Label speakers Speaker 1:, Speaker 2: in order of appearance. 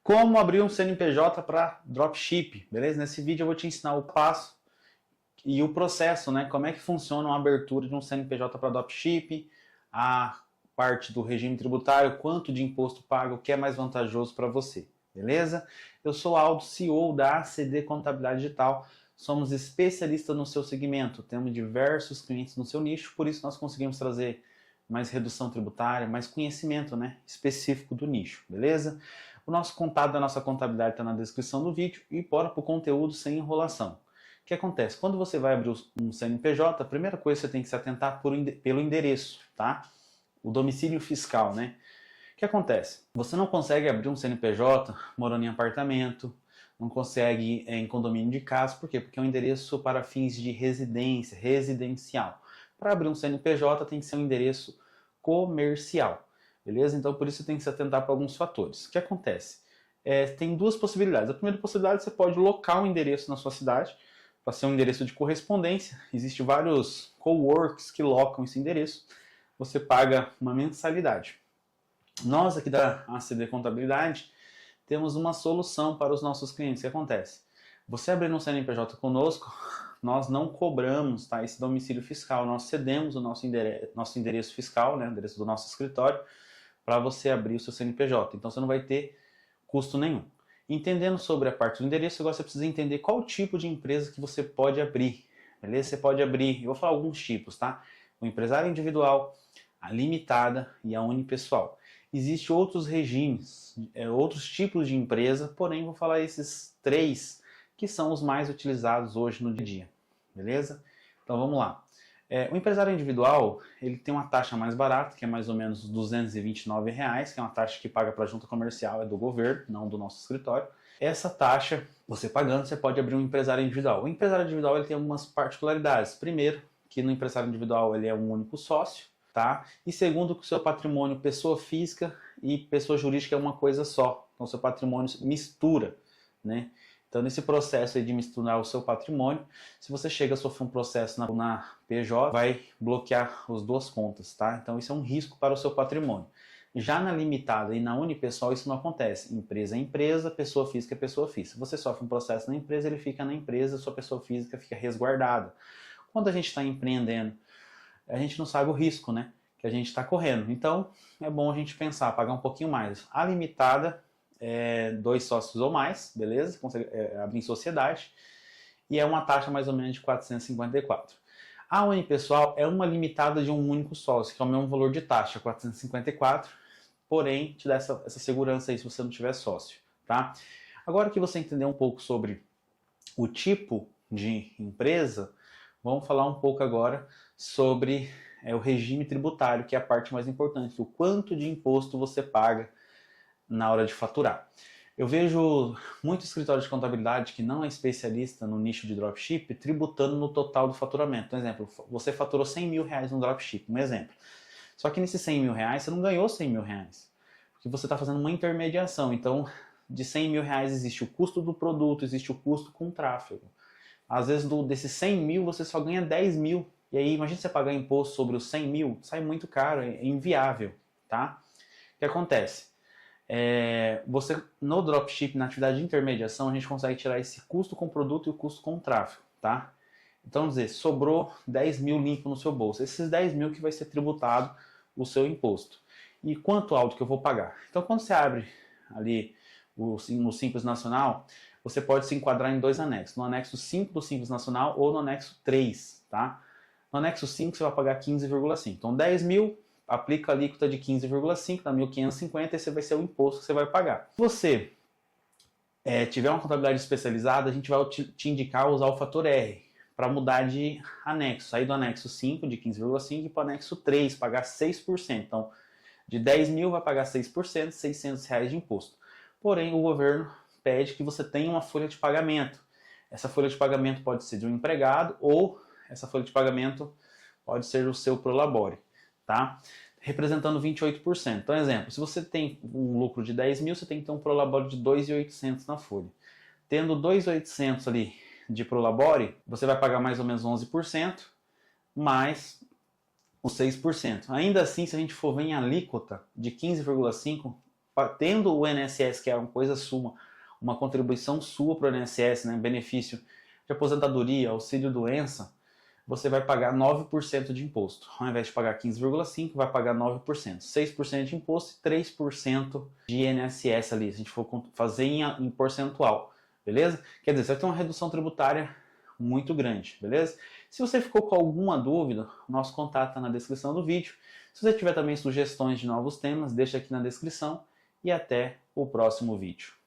Speaker 1: Como abrir um CNPJ para dropship, beleza? Nesse vídeo eu vou te ensinar o passo e o processo, né? Como é que funciona a abertura de um CNPJ para dropship, a parte do regime tributário, quanto de imposto paga, o que é mais vantajoso para você, beleza? Eu sou Aldo, CEO da ACD Contabilidade Digital, somos especialistas no seu segmento, temos diversos clientes no seu nicho, por isso nós conseguimos trazer mais redução tributária, mais conhecimento, né, específico do nicho, beleza? O nosso contato da nossa contabilidade está na descrição do vídeo e bora para o conteúdo sem enrolação. O que acontece? Quando você vai abrir um CNPJ, a primeira coisa que você tem que se atentar pelo endereço, tá? O domicílio fiscal, né? O que acontece? Você não consegue abrir um CNPJ morando em apartamento, não consegue em condomínio de casa, por quê? Porque é um endereço para fins de residência, residencial. Para abrir um CNPJ tem que ser um endereço comercial. Beleza? Então, por isso você tem que se atentar para alguns fatores. O que acontece? Tem duas possibilidades. A primeira possibilidade, você pode locar um endereço na sua cidade, para ser um endereço de correspondência. Existem vários coworks que locam esse endereço. Você paga uma mensalidade. Nós aqui da ACD Contabilidade temos uma solução para os nossos clientes. O que acontece? Você abrindo um CNPJ conosco, nós não cobramos, tá, esse domicílio fiscal. Nós cedemos o nosso endereço fiscal, né, o endereço do nosso escritório, para você abrir o seu CNPJ. Então você não vai ter custo nenhum. Entendendo sobre a parte do endereço, agora você precisa entender qual tipo de empresa que você pode abrir. Beleza? Você pode abrir, eu vou falar alguns tipos, tá? O empresário individual, a limitada e a unipessoal. Existem outros regimes, outros tipos de empresa, porém vou falar esses três que são os mais utilizados hoje no dia a dia. Beleza? Então vamos lá. O empresário individual, ele tem uma taxa mais barata, que é mais ou menos R$ 229, que é uma taxa que paga para a junta comercial, é do governo, não do nosso escritório. Essa taxa, você pagando, você pode abrir um empresário individual. O empresário individual ele tem algumas particularidades. Primeiro, que no empresário individual ele é um único sócio, tá? E segundo, que o seu patrimônio pessoa física e pessoa jurídica é uma coisa só. Então, o seu patrimônio mistura, né? Então, nesse processo aí de misturar o seu patrimônio, se você chega a sofrer um processo na PJ, vai bloquear as duas contas, tá? Então, isso é um risco para o seu patrimônio. Já na limitada e na unipessoal, isso não acontece. Empresa é empresa, pessoa física é pessoa física. Você sofre um processo na empresa, ele fica na empresa, sua pessoa física fica resguardada. Quando a gente está empreendendo, a gente não sabe o risco, né, que a gente está correndo. Então, é bom a gente pensar, pagar um pouquinho mais. A limitada, 2 sócios ou mais, beleza? Consegue abrir em sociedade. E é uma taxa mais ou menos de 454. A unipessoal é uma limitada de um único sócio, que é o mesmo valor de taxa, 454, porém te dá essa segurança aí se você não tiver sócio, tá? Agora que você entendeu um pouco sobre o tipo de empresa, vamos falar um pouco agora sobre o regime tributário, que é a parte mais importante, o quanto de imposto você paga na hora de faturar. Eu vejo muito escritório de contabilidade que não é especialista no nicho de dropship tributando no total do faturamento. Por exemplo, você faturou R$100 mil no dropship, um exemplo. Só que nesses R$100 mil você não ganhou R$100 mil, porque você está fazendo uma intermediação. Então, de R$100 mil existe o custo do produto, existe o custo com tráfego. Às vezes, desses 100 mil, você só ganha 10 mil. E aí, imagina você pagar imposto sobre os 100 mil, sai muito caro, é inviável, tá? O que acontece? Você no dropship, na atividade de intermediação, a gente consegue tirar esse custo com produto e o custo com tráfego, tá? Então, dizer, sobrou 10 mil limpo no seu bolso. Esses 10 mil que vai ser tributado o seu imposto. E quanto alto que eu vou pagar? Então, quando você abre ali no Simples Nacional, você pode se enquadrar em 2 anexos. No anexo 5 do Simples Nacional ou no anexo 3, tá? No anexo 5 você vai pagar 15,5. Então, 10 mil, aplica a alíquota de 15,5, dá 1.550, esse vai ser o imposto que você vai pagar. Se você tiver uma contabilidade especializada, a gente vai te indicar usar o fator R para mudar de anexo. Sair do anexo 5, de 15,5, para o anexo 3, pagar 6%. Então, de 10 mil vai pagar 6%, R$600 de imposto. Porém, o governo pede que você tenha uma folha de pagamento. Essa folha de pagamento pode ser de um empregado ou essa folha de pagamento pode ser o seu prolabore, tá? Representando 28%. Então, exemplo, se você tem um lucro de 10 mil, você tem que ter um prolabore de 2.800 na folha. Tendo 2.800 ali de prolabore, você vai pagar mais ou menos 11%, mais os 6%. Ainda assim, se a gente for ver em alíquota de 15,5%, tendo o INSS, que é uma coisa sua, uma contribuição sua para o INSS, né, benefício de aposentadoria, auxílio-doença, você vai pagar 9% de imposto. Ao invés de pagar 15,5%, vai pagar 9%. 6% de imposto e 3% de INSS ali, se a gente for fazer em percentual, beleza? Quer dizer, você vai ter uma redução tributária muito grande, beleza? Se você ficou com alguma dúvida, nosso contato está na descrição do vídeo. Se você tiver também sugestões de novos temas, deixa aqui na descrição e até o próximo vídeo.